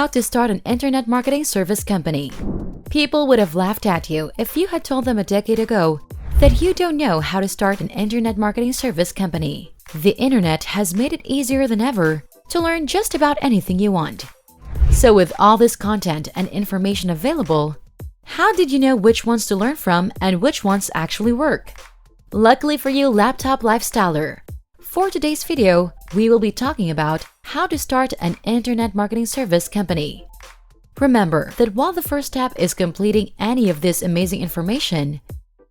How to start an internet marketing service company. People would have laughed at you if you had told them a decade ago that you don't know how to start an internet marketing service company. The internet has made it easier than ever to learn just about anything you want. So with all this content and information available, how did you know which ones to learn from and which ones actually work? Luckily for you, laptop lifestyler, for today's video, we will be talking about how to start an internet marketing service company. Remember that while the first step is completing any of this amazing information,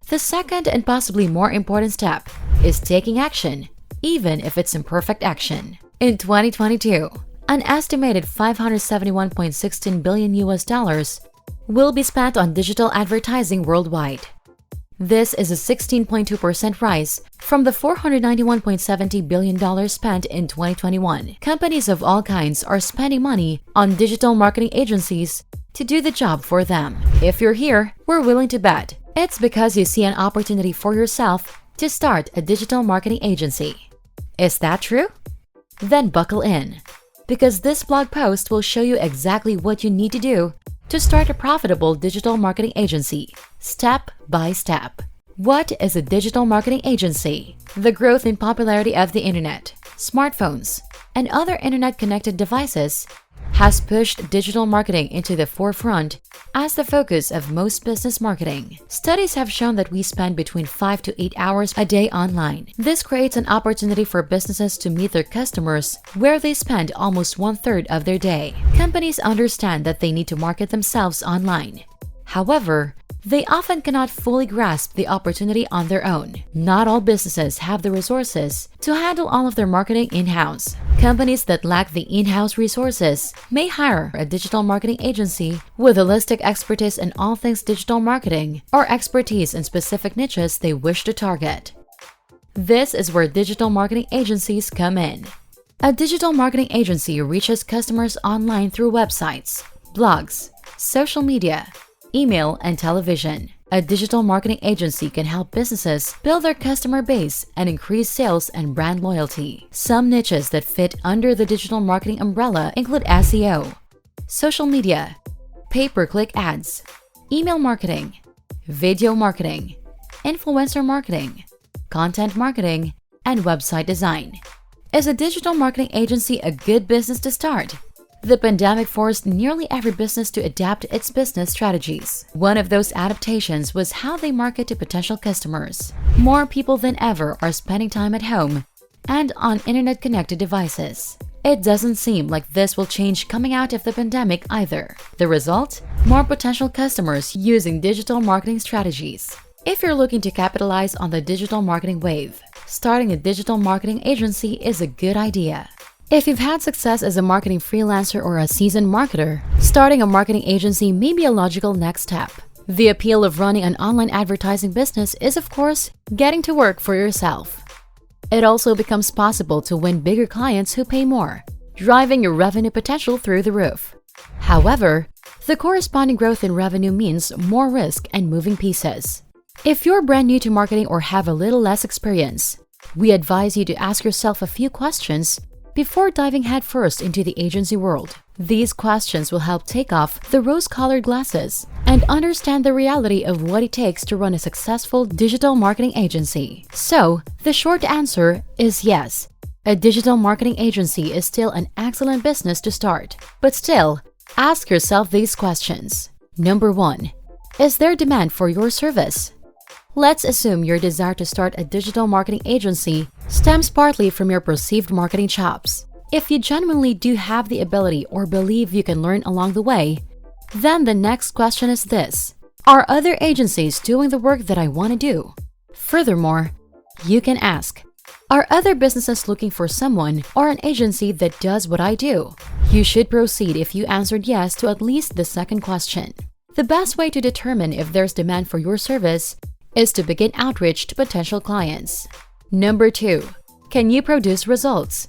the second and possibly more important step is taking action, even if it's imperfect action. In 2022, an estimated $571.16 billion will be spent on digital advertising worldwide. This is a 16.2% rise from the $491.70 billion spent in 2021. Companies of all kinds are spending money on digital marketing agencies to do the job for them. If you're here, we're willing to bet it's because you see an opportunity for yourself to start a digital marketing agency. Is that true? Then buckle in, because this blog post will show you exactly what you need to do to start a profitable digital marketing agency, step by step. What is a digital marketing agency? The growth in popularity of the internet, smartphones, and other internet-connected devices has pushed digital marketing into the forefront as the focus of most business marketing. Studies have shown that we spend between 5 to 8 hours a day online. This creates an opportunity for businesses to meet their customers where they spend almost 1/3 of their day. Companies understand that they need to market themselves online. However, they often cannot fully grasp the opportunity on their own. Not all businesses have the resources to handle all of their marketing in-house. Companies that lack the in-house resources may hire a digital marketing agency with holistic expertise in all things digital marketing or expertise in specific niches they wish to target. This is where digital marketing agencies come in. A digital marketing agency reaches customers online through websites, blogs, social media, email, and television. A digital marketing agency can help businesses build their customer base and increase sales and brand loyalty. Some niches that fit under the digital marketing umbrella include SEO, social media, pay-per-click ads, email marketing, video marketing, influencer marketing, content marketing, and website design. Is a digital marketing agency a good business to start? The pandemic forced nearly every business to adapt its business strategies. One of those adaptations was how they market to potential customers. More people than ever are spending time at home and on internet-connected devices. It doesn't seem like this will change coming out of the pandemic either. The result? More potential customers using digital marketing strategies. If you're looking to capitalize on the digital marketing wave, starting a digital marketing agency is a good idea. If you've had success as a marketing freelancer or a seasoned marketer, starting a marketing agency may be a logical next step. The appeal of running an online advertising business is, of course, getting to work for yourself. It also becomes possible to win bigger clients who pay more, driving your revenue potential through the roof. However, the corresponding growth in revenue means more risk and moving pieces. If you're brand new to marketing or have a little less experience, we advise you to ask yourself a few questions before diving headfirst into the agency world. These questions will help take off the rose-colored glasses and understand the reality of what it takes to run a successful digital marketing agency. So, the short answer is yes. A digital marketing agency is still an excellent business to start. But still, ask yourself these questions. Number 1. Is there demand for your service? Let's assume your desire to start a digital marketing agency stems partly from your perceived marketing chops. If you genuinely do have the ability or believe you can learn along the way, then the next question is this: are other agencies doing the work that I want to do? Furthermore, you can ask, are other businesses looking for someone or an agency that does what I do? You should proceed if you answered yes to at least the second question. The best way to determine if there's demand for your service is to begin outreach to potential clients. Number 2. Can you produce results?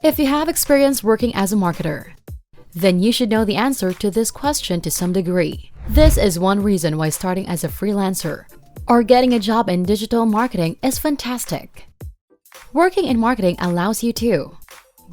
If you have experience working as a marketer, then you should know the answer to this question to some degree. This is one reason why starting as a freelancer or getting a job in digital marketing is fantastic. Working in marketing allows you to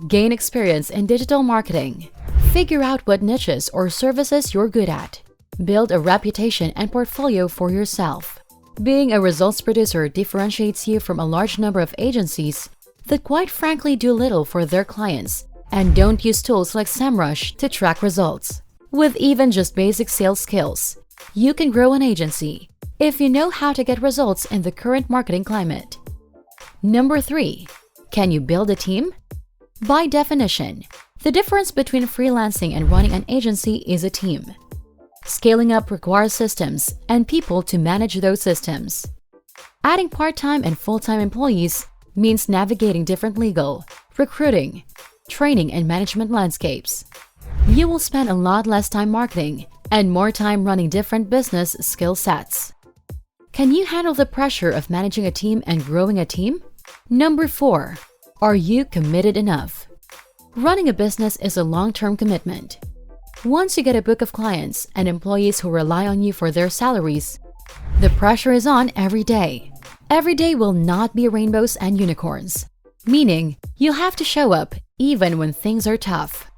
gain experience in digital marketing, Figure out what niches or services you're good at. Build a reputation and portfolio for yourself. Being a results producer differentiates you from a large number of agencies that quite frankly do little for their clients and don't use tools like SEMrush to track results. With even just basic sales skills, you can grow an agency if you know how to get results in the current marketing climate. Number 3. Can you build a team? By definition, the difference between freelancing and running an agency is a team. Scaling up requires systems and people to manage those systems. Adding part-time and full-time employees means navigating different legal, recruiting, training, and management landscapes. You will spend a lot less time marketing and more time running different business skill sets. Can you handle the pressure of managing a team and growing a team? Number 4. Are you committed enough? Running a business is a long-term commitment. Once you get a book of clients and employees who rely on you for their salaries, the pressure is on every day. Every day will not be rainbows and unicorns, meaning you'll have to show up even when things are tough.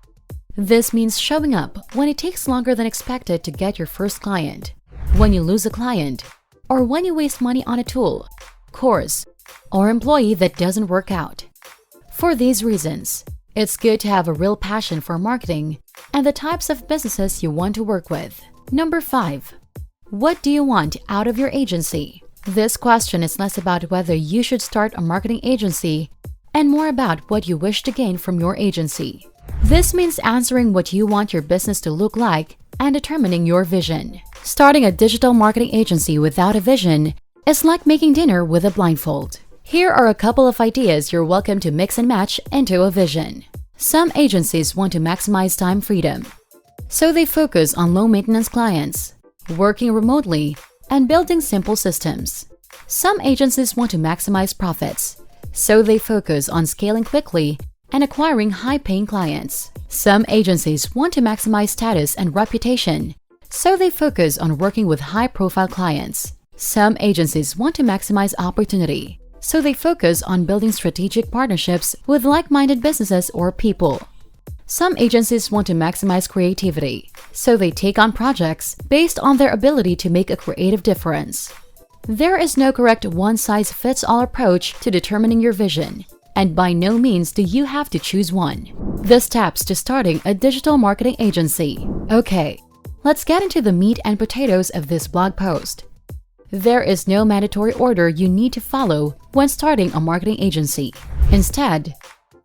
This means showing up when it takes longer than expected to get your first client, when you lose a client, or when you waste money on a tool, course, or employee that doesn't work out. For these reasons, it's good to have a real passion for marketing and the types of businesses you want to work with. Number 5. What do you want out of your agency? This question is less about whether you should start a marketing agency and more about what you wish to gain from your agency. This means answering what you want your business to look like and determining your vision. Starting a digital marketing agency without a vision is like making dinner with a blindfold. Here are a couple of ideas you're welcome to mix and match into a vision. Some agencies want to maximize time freedom, so they focus on low-maintenance clients, working remotely, and building simple systems. Some agencies want to maximize profits, so they focus on scaling quickly and acquiring high-paying clients. Some agencies want to maximize status and reputation, so they focus on working with high-profile clients. Some agencies want to maximize opportunity, so they focus on building strategic partnerships with like-minded businesses or people. Some agencies want to maximize creativity, so they take on projects based on their ability to make a creative difference. There is no correct one-size-fits-all approach to determining your vision, and by no means do you have to choose one. The steps to starting a digital marketing agency. Okay, let's get into the meat and potatoes of this blog post. There is no mandatory order you need to follow when starting a marketing agency. Instead,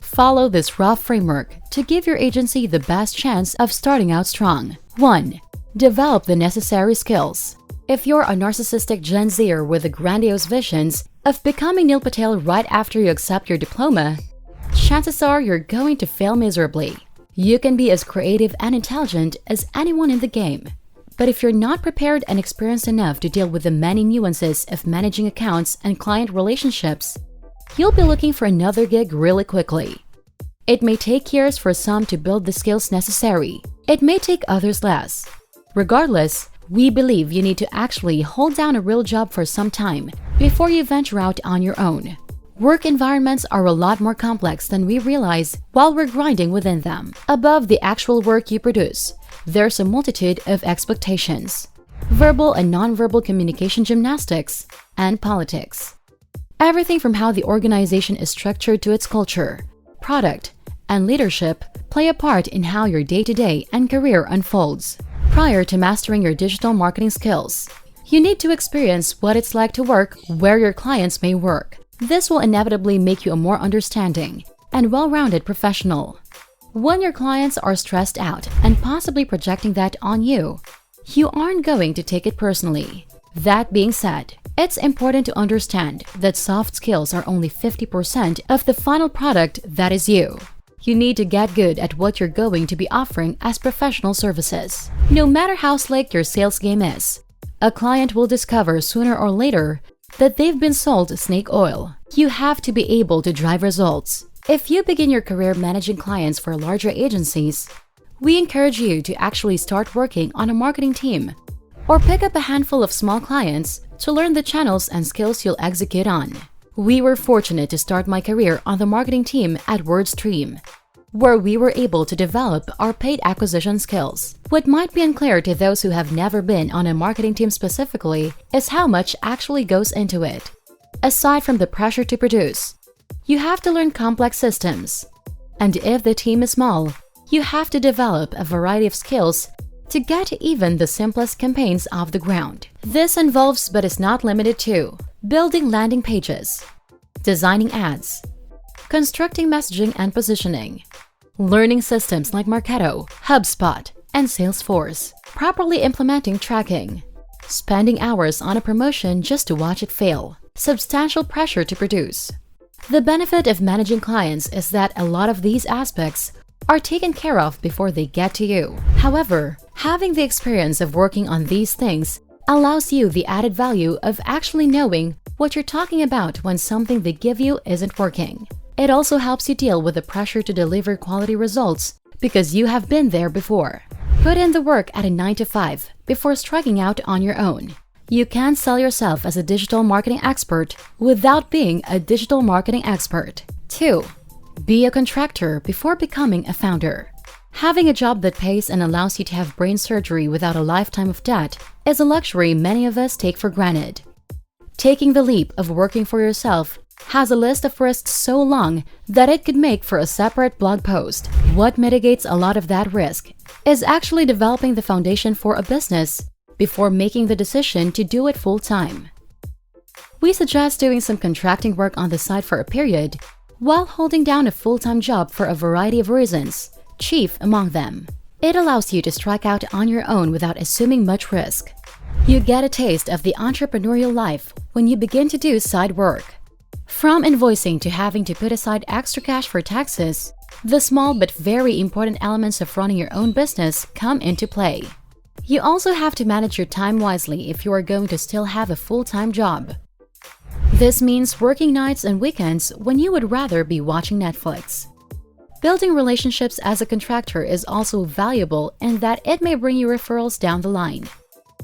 follow this rough framework to give your agency the best chance of starting out strong. 1. Develop the necessary skills. If you're a narcissistic Gen Zer with the grandiose visions of becoming Neil Patel right after you accept your diploma, chances are you're going to fail miserably. You can be as creative and intelligent as anyone in the game. But if you're not prepared and experienced enough to deal with the many nuances of managing accounts and client relationships, you'll be looking for another gig really quickly. It may take years for some to build the skills necessary. It may take others less. Regardless, we believe you need to actually hold down a real job for some time before you venture out on your own. Work environments are a lot more complex than we realize while we're grinding within them. Above the actual work you produce, there's a multitude of expectations, verbal and nonverbal communication gymnastics, and politics. Everything from how the organization is structured to its culture, product, and leadership play a part in how your day-to-day and career unfolds. Prior to mastering your digital marketing skills, you need to experience what it's like to work where your clients may work. This will inevitably make you a more understanding and well-rounded professional. When your clients are stressed out and possibly projecting that on you, you aren't going to take it personally. That being said, it's important to understand that soft skills are only 50% of the final product that is you. You need to get good at what you're going to be offering as professional services. No matter how slick your sales game is, a client will discover sooner or later that they've been sold snake oil. You have to be able to drive results. If you begin your career managing clients for larger agencies, we encourage you to actually start working on a marketing team or pick up a handful of small clients to learn the channels and skills you'll execute on. We were fortunate to start my career on the marketing team at WordStream. where we were able to develop our paid acquisition skills. What might be unclear to those who have never been on a marketing team specifically is how much actually goes into it. Aside from the pressure to produce, you have to learn complex systems. And if the team is small, you have to develop a variety of skills to get even the simplest campaigns off the ground. This involves, but is not limited to, building landing pages, designing ads, constructing messaging and positioning, learning systems like Marketo, HubSpot, and Salesforce, properly implementing tracking, spending hours on a promotion just to watch it fail, substantial pressure to produce. The benefit of managing clients is that a lot of these aspects are taken care of before they get to you. However, having the experience of working on these things allows you the added value of actually knowing what you're talking about when something they give you isn't working. It also helps you deal with the pressure to deliver quality results because you have been there before. Put in the work at a 9 to 5 before striking out on your own. You can't sell yourself as a digital marketing expert without being a digital marketing expert. 2. Be a contractor before becoming a founder. Having a job that pays and allows you to have brain surgery without a lifetime of debt is a luxury many of us take for granted. Taking the leap of working for yourself has a list of risks so long that it could make for a separate blog post. What mitigates a lot of that risk is actually developing the foundation for a business before making the decision to do it full-time. We suggest doing some contracting work on the side for a period while holding down a full-time job for a variety of reasons, chief among them. It allows you to strike out on your own without assuming much risk. You get a taste of the entrepreneurial life when you begin to do side work. From invoicing to having to put aside extra cash for taxes, the small but very important elements of running your own business come into play. You also have to manage your time wisely if you are going to still have a full-time job. This means working nights and weekends when you would rather be watching Netflix. Building relationships as a contractor is also valuable in that it may bring you referrals down the line.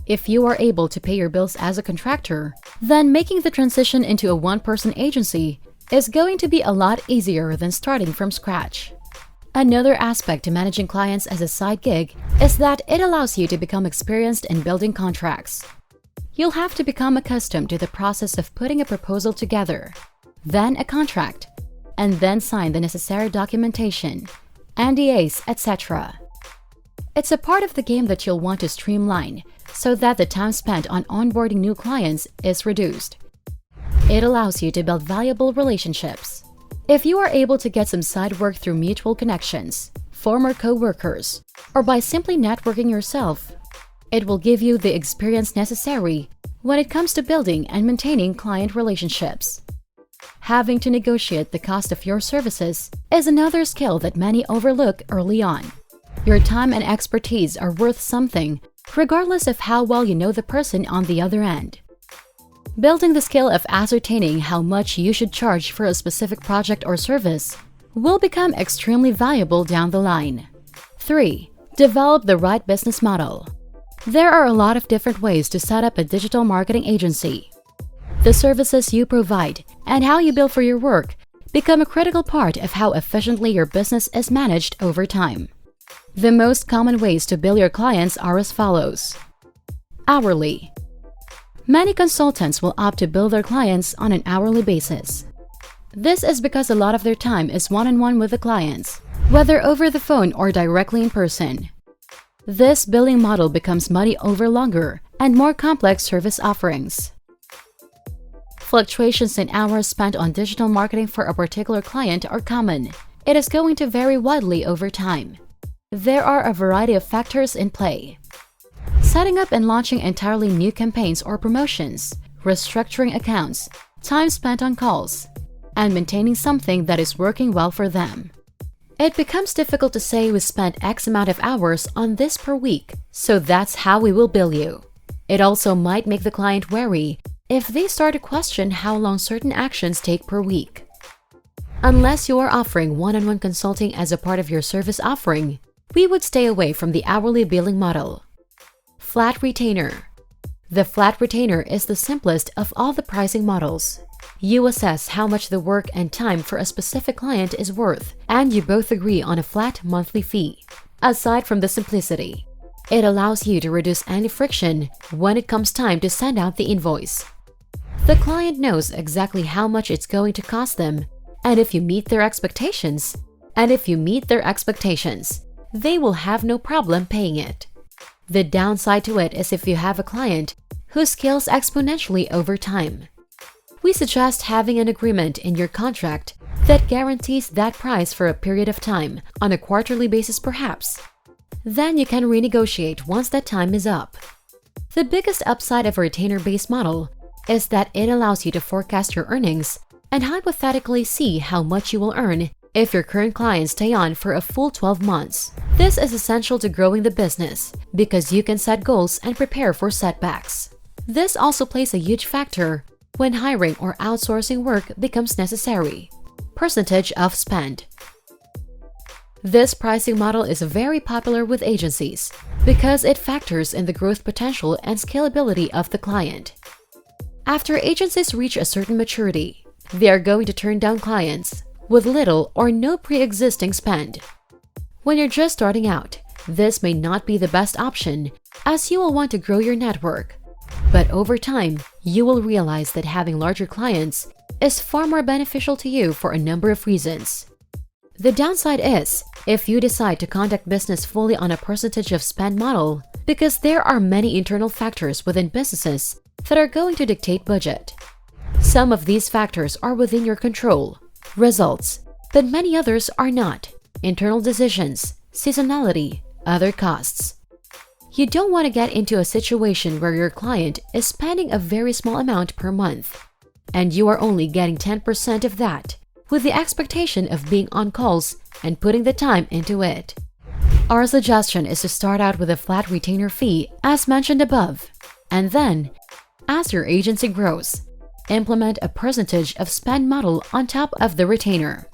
If you are able to pay your bills as a contractor, then making the transition into a one-person agency is going to be a lot easier than starting from scratch. Another aspect to managing clients as a side gig is that it allows you to become experienced in building contracts. You'll have to become accustomed to the process of putting a proposal together, then a contract, and then sign the necessary documentation, NDAs, etc. It's a part of the game that you'll want to streamline so that the time spent on onboarding new clients is reduced. It allows you to build valuable relationships. If you are able to get some side work through mutual connections, former co-workers, or by simply networking yourself, it will give you the experience necessary when it comes to building and maintaining client relationships. Having to negotiate the cost of your services is another skill that many overlook early on. Your time and expertise are worth something, regardless of how well you know the person on the other end. Building the skill of ascertaining how much you should charge for a specific project or service will become extremely valuable down the line. 3. Develop the right business model. There are a lot of different ways to set up a digital marketing agency. The services you provide and how you bill for your work become a critical part of how efficiently your business is managed over time. The most common ways to bill your clients are as follows. Hourly. Many consultants will opt to bill their clients on an hourly basis. This is because a lot of their time is one-on-one with the clients, whether over the phone or directly in person. This billing model becomes money over longer and more complex service offerings. Fluctuations in hours spent on digital marketing for a particular client are common. It is going to vary widely over time. There are a variety of factors in play. Setting up and launching entirely new campaigns or promotions, restructuring accounts, time spent on calls, and maintaining something that is working well for them. It becomes difficult to say we spent X amount of hours on this per week, so that's how we will bill you. It also might make the client wary if they start to question how long certain actions take per week. Unless you are offering one-on-one consulting as a part of your service offering, we would stay away from the hourly billing model. Flat retainer. The flat retainer is the simplest of all the pricing models. You assess how much the work and time for a specific client is worth, and you both agree on a flat monthly fee. Aside from the simplicity, it allows you to reduce any friction when it comes time to send out the invoice. The client knows exactly how much it's going to cost them, and if you meet their expectations, they will have no problem paying it. The downside to it is if you have a client who scales exponentially over time. We suggest having an agreement in your contract that guarantees that price for a period of time, on a quarterly basis perhaps. Then you can renegotiate once that time is up. The biggest upside of a retainer-based model is that it allows you to forecast your earnings and hypothetically see how much you will earn if your current clients stay on for a full 12 months. This is essential to growing the business because you can set goals and prepare for setbacks. This also plays a huge factor when hiring or outsourcing work becomes necessary. Percentage of spend. This pricing model is very popular with agencies because it factors in the growth potential and scalability of the client. After agencies reach a certain maturity, they are going to turn down clients with little or no pre-existing spend. When you're just starting out, this may not be the best option as you will want to grow your network. But over time, you will realize that having larger clients is far more beneficial to you for a number of reasons. The downside is if you decide to conduct business fully on a percentage of spend model, because there are many internal factors within businesses that are going to dictate budget. Some of these factors are within your control, results, but many others are not. Internal decisions, seasonality, other costs. You don't want to get into a situation where your client is spending a very small amount per month, and you are only getting 10% of that, with the expectation of being on calls and putting the time into it. Our suggestion is to start out with a flat retainer fee as mentioned above, and then, as your agency grows, implement a percentage of spend model on top of the retainer.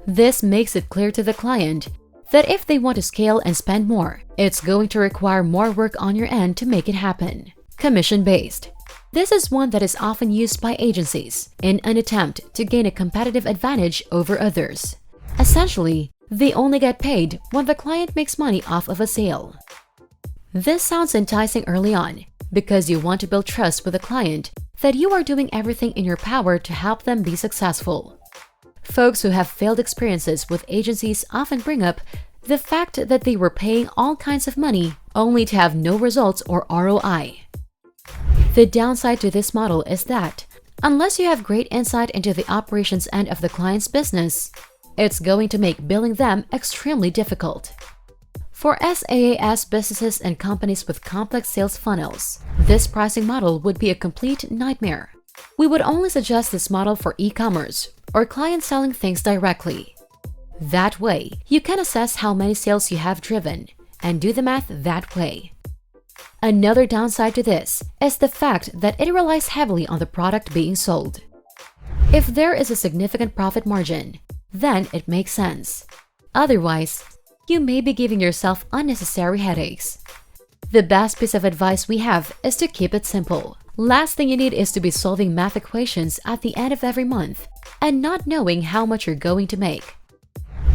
This makes it clear to the client that if they want to scale and spend more, it's going to require more work on your end to make it happen. Commission-based. This is one that is often used by agencies in an attempt to gain a competitive advantage over others. Essentially, they only get paid when the client makes money off of a sale. This sounds enticing early on because you want to build trust with the client that you are doing everything in your power to help them be successful. Folks who have failed experiences with agencies often bring up the fact that they were paying all kinds of money only to have no results or ROI. The downside to this model is that, unless you have great insight into the operations end of the client's business, it's going to make billing them extremely difficult. For SaaS businesses and companies with complex sales funnels, this pricing model would be a complete nightmare. We would only suggest this model for e-commerce or clients selling things directly. That way, you can assess how many sales you have driven and do the math that way. Another downside to this is the fact that it relies heavily on the product being sold. If there is a significant profit margin, then it makes sense. Otherwise, you may be giving yourself unnecessary headaches. The best piece of advice we have is to keep it simple. Last thing you need is to be solving math equations at the end of every month and not knowing how much you're going to make.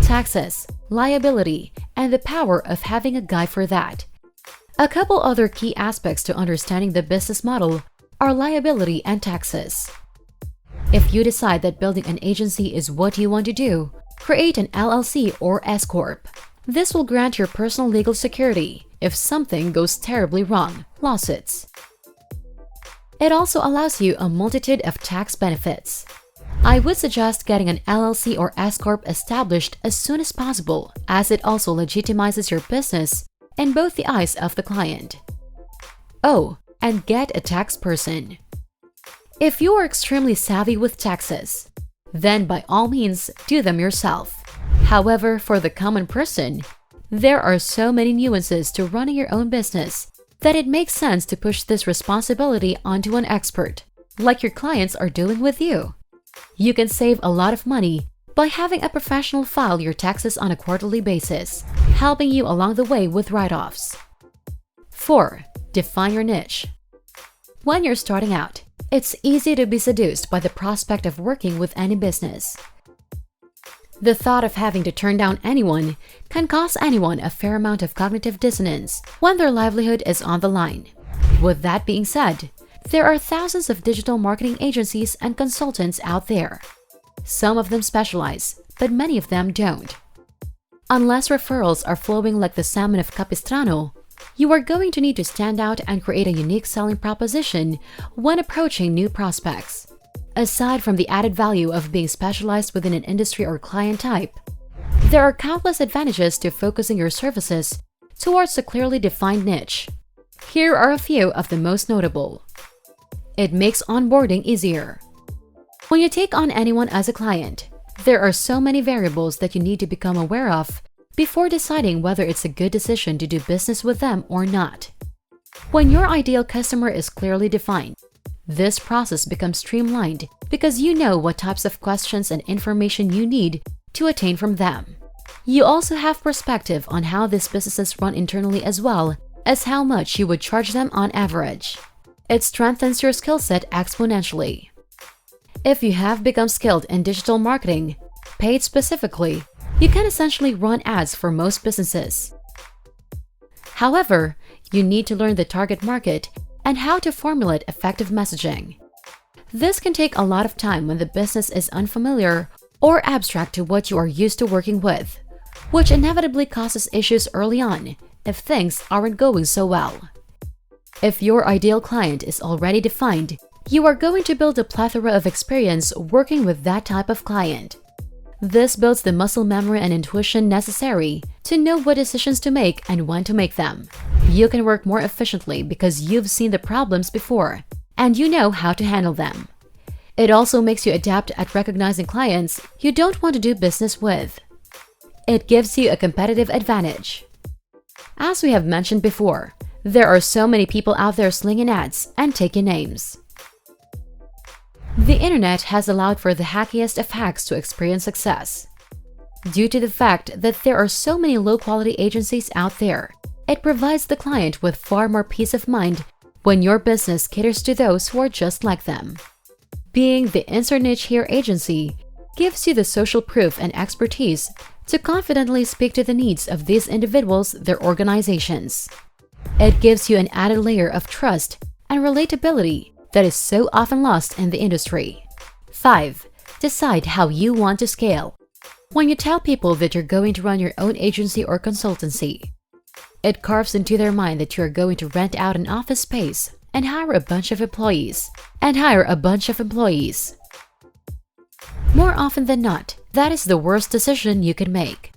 Taxes, liability, and the power of having a guide for that. A couple other key aspects to understanding the business model are liability and taxes. If you decide that building an agency is what you want to do, create an LLC or S Corp. This will grant your personal legal security if something goes terribly wrong, lawsuits. It also allows you a multitude of tax benefits. I would suggest getting an LLC or S Corp established as soon as possible, as it also legitimizes your business in both the eyes of the client. Oh, and get a tax person. If you are extremely savvy with taxes, then by all means do them yourself. However, for the common person, there are so many nuances to running your own business that it makes sense to push this responsibility onto an expert, like your clients are doing with you. You can save a lot of money by having a professional file your taxes on a quarterly basis, helping you along the way with write-offs. 4. Define your niche. When you're starting out, It's easy to be seduced by the prospect of working with any business. The thought of having to turn down anyone can cause anyone a fair amount of cognitive dissonance when their livelihood is on the line. With that being said, there are thousands of digital marketing agencies and consultants out there. Some of them specialize, but many of them don't. Unless referrals are flowing like the salmon of Capistrano, you are going to need to stand out and create a unique selling proposition when approaching new prospects. Aside from the added value of being specialized within an industry or client type, there are countless advantages to focusing your services towards a clearly defined niche. Here are a few of the most notable. It makes onboarding easier. When you take on anyone as a client, there are so many variables that you need to become aware of before deciding whether it's a good decision to do business with them or not. When your ideal customer is clearly defined, this process becomes streamlined because you know what types of questions and information you need to attain from them. You also have perspective on how these businesses run internally as well as how much you would charge them on average. It strengthens your skill set exponentially. If you have become skilled in digital marketing, paid specifically, you can essentially run ads for most businesses. However, you need to learn the target market and how to formulate effective messaging. This can take a lot of time when the business is unfamiliar or abstract to what you are used to working with, which inevitably causes issues early on if things aren't going so well. If your ideal client is already defined, you are going to build a plethora of experience working with that type of client. This builds the muscle memory and intuition necessary to know what decisions to make and when to make them. You can work more efficiently because you've seen the problems before and you know how to handle them. It also makes you adept at recognizing clients you don't want to do business with. It gives you a competitive advantage. As we have mentioned before, there are so many people out there slinging ads and taking names. The internet has allowed for the hackiest of hacks to experience success. Due to the fact that there are so many low-quality agencies out there, it provides the client with far more peace of mind when your business caters to those who are just like them. Being the insert niche here agency gives you the social proof and expertise to confidently speak to the needs of these individuals, their organizations. It gives you an added layer of trust and relatability that is so often lost in the industry. 5. Decide how you want to scale. When you tell people that you're going to run your own agency or consultancy, it carves into their mind that you are going to rent out an office space and hire a bunch of employees. More often than not, that is the worst decision you can make.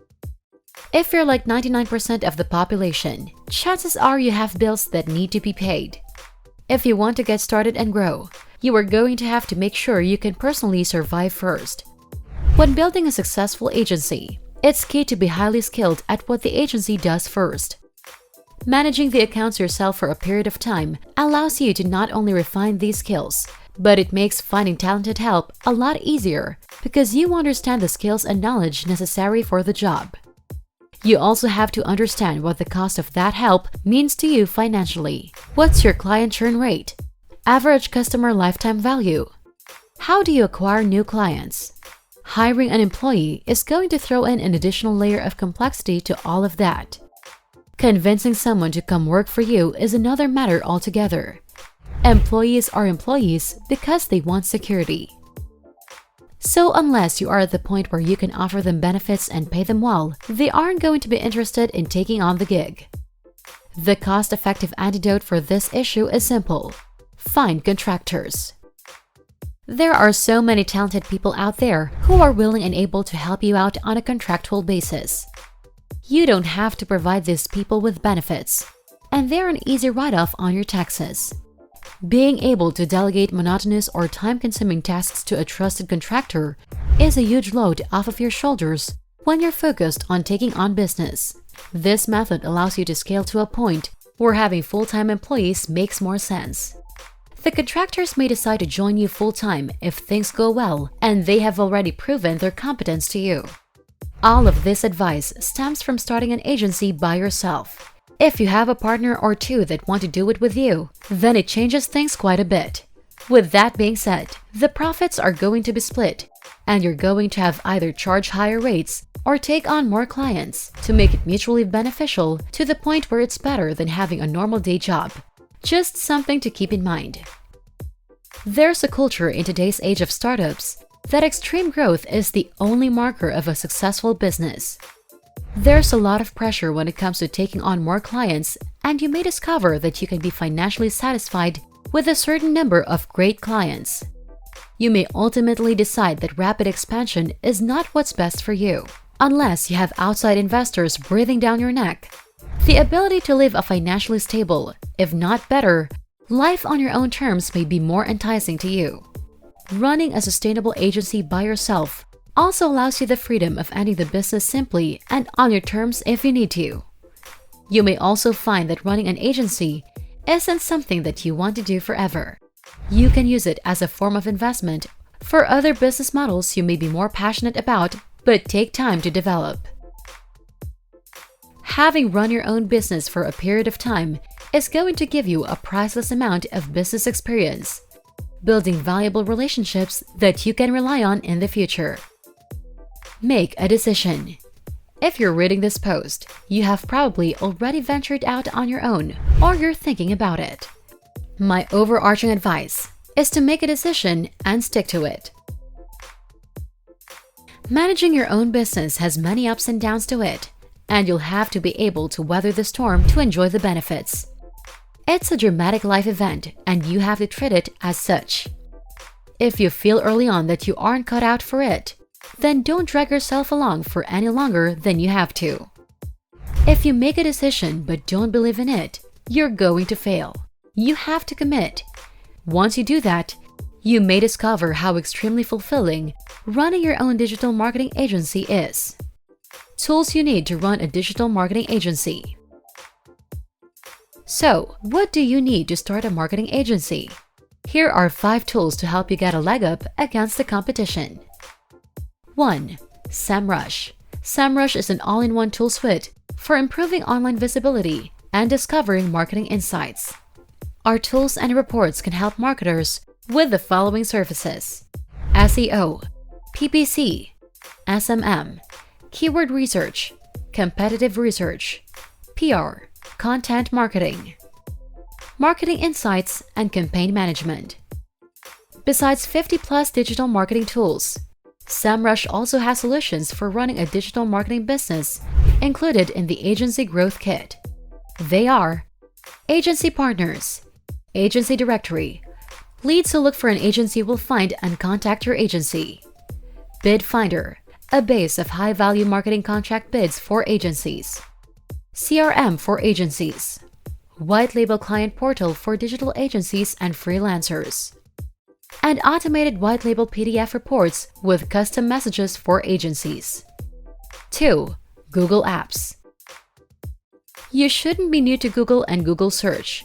If you're like 99% of the population, chances are you have bills that need to be paid. If you want to get started and grow, you are going to have to make sure you can personally survive first. When building a successful agency, it's key to be highly skilled at what the agency does first. Managing the accounts yourself for a period of time allows you to not only refine these skills, but it makes finding talented help a lot easier because you understand the skills and knowledge necessary for the job. You also have to understand what the cost of that help means to you financially. What's your client churn rate? Average customer lifetime value? How do you acquire new clients? Hiring an employee is going to throw in an additional layer of complexity to all of that. Convincing someone to come work for you is another matter altogether. Employees are employees because they want security. So unless you are at the point where you can offer them benefits and pay them well, they aren't going to be interested in taking on the gig. The cost-effective antidote for this issue is simple. Find contractors. There are so many talented people out there who are willing and able to help you out on a contractual basis. You don't have to provide these people with benefits, and they're an easy write-off on your taxes. Being able to delegate monotonous or time-consuming tasks to a trusted contractor is a huge load off of your shoulders when you're focused on taking on business. This method allows you to scale to a point where having full-time employees makes more sense. The contractors may decide to join you full-time if things go well and they have already proven their competence to you. All of this advice stems from starting an agency by yourself. If you have a partner or two that want to do it with you, then it changes things quite a bit. With that being said, the profits are going to be split, and you're going to have either charge higher rates or take on more clients to make it mutually beneficial to the point where it's better than having a normal day job. Just something to keep in mind. There's a culture in today's age of startups that extreme growth is the only marker of a successful business. There's a lot of pressure when it comes to taking on more clients, and you may discover that you can be financially satisfied with a certain number of great clients. You may ultimately decide that rapid expansion is not what's best for you, unless you have outside investors breathing down your neck. The ability to live a financially stable, if not better, life on your own terms may be more enticing to you. Running a sustainable agency by yourself also allows you the freedom of ending the business simply and on your terms if you need to. You may also find that running an agency isn't something that you want to do forever. You can use it as a form of investment for other business models you may be more passionate about but take time to develop. Having run your own business for a period of time is going to give you a priceless amount of business experience, building valuable relationships that you can rely on in the future. Make a decision. If you're reading this post, you have probably already ventured out on your own or you're thinking about it. My overarching advice is to make a decision and stick to it. Managing your own business has many ups and downs to it, and you'll have to be able to weather the storm to enjoy the benefits. It's a dramatic life event, and you have to treat it as such. If you feel early on that you aren't cut out for it, then don't drag yourself along for any longer than you have to. If you make a decision but don't believe in it, you're going to fail. You have to commit. Once you do that, you may discover how extremely fulfilling running your own digital marketing agency is. Tools you need to run a digital marketing agency. So, what do you need to start a marketing agency? Here are 5 tools to help you get a leg up against the competition. 1. SEMrush. SEMrush is an all-in-one tool suite for improving online visibility and discovering marketing insights. Our tools and reports can help marketers with the following services: SEO, PPC, SMM, keyword research, competitive research, PR, content marketing, marketing insights, and campaign management. Besides 50+ digital marketing tools, SEMrush also has solutions for running a digital marketing business included in the Agency Growth Kit. They are Agency Partners, Agency Directory. Leads who look for an agency will find and contact your agency. Bid Finder, a base of high-value marketing contract bids for agencies. CRM for agencies. White label client portal for digital agencies and freelancers. And automated white label PDF reports with custom messages for agencies. 2. Google Apps. You shouldn't be new to Google and Google Search.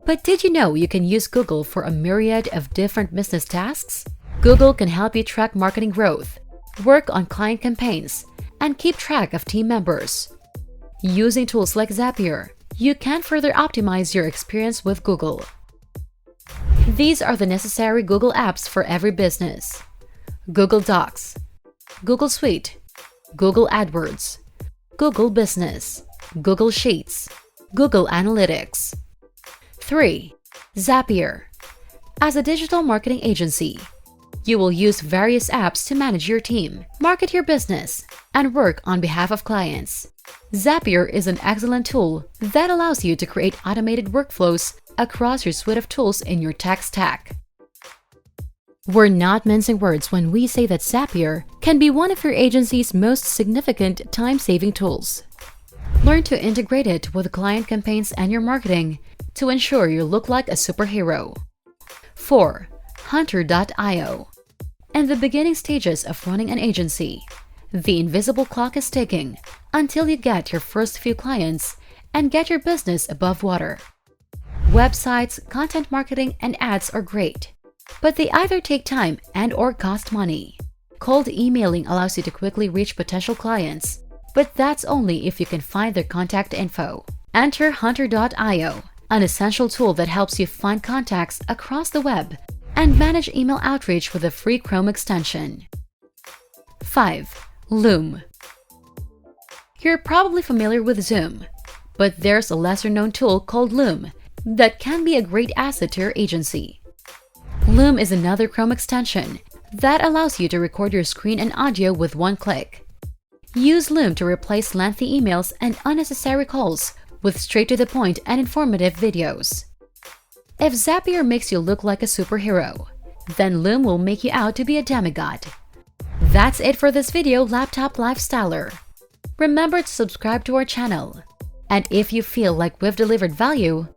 But did you know you can use Google for a myriad of different business tasks? Google can help you track marketing growth, work on client campaigns, and keep track of team members. Using tools like Zapier, you can further optimize your experience with Google. These are the necessary Google apps for every business: Google Docs, Google Suite, Google AdWords, Google Business, Google Sheets, Google Analytics. 3. Zapier. As a digital marketing agency, you will use various apps to manage your team, market your business, and work on behalf of clients. Zapier is an excellent tool that allows you to create automated workflows across your suite of tools in your tech stack. We're not mincing words when we say that Zapier can be one of your agency's most significant time-saving tools. Learn to integrate it with client campaigns and your marketing to ensure you look like a superhero. 4. Hunter.io. In the beginning stages of running an agency, the invisible clock is ticking until you get your first few clients and get your business above water. Websites, content marketing, and ads are great, but they either take time and/or cost money. Cold emailing allows you to quickly reach potential clients, but that's only if you can find their contact info. Enter Hunter.io, an essential tool that helps you find contacts across the web and manage email outreach with a free Chrome extension. 5. Loom. You're probably familiar with Zoom, but there's a lesser-known tool called Loom that can be a great asset to your agency. Loom is another Chrome extension that allows you to record your screen and audio with one click. Use Loom to replace lengthy emails and unnecessary calls with straight-to-the-point and informative videos. If Zapier makes you look like a superhero, then Loom will make you out to be a demigod. That's it for this video, Laptop Lifestyler. Remember to subscribe to our channel. And if you feel like we've delivered value,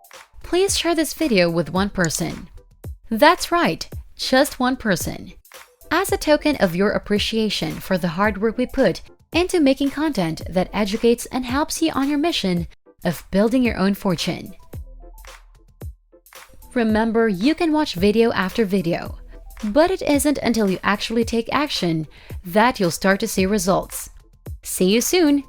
please share this video with one person. That's right, just one person. As a token of your appreciation for the hard work we put into making content that educates and helps you on your mission of building your own fortune. Remember, you can watch video after video, but it isn't until you actually take action that you'll start to see results. See you soon!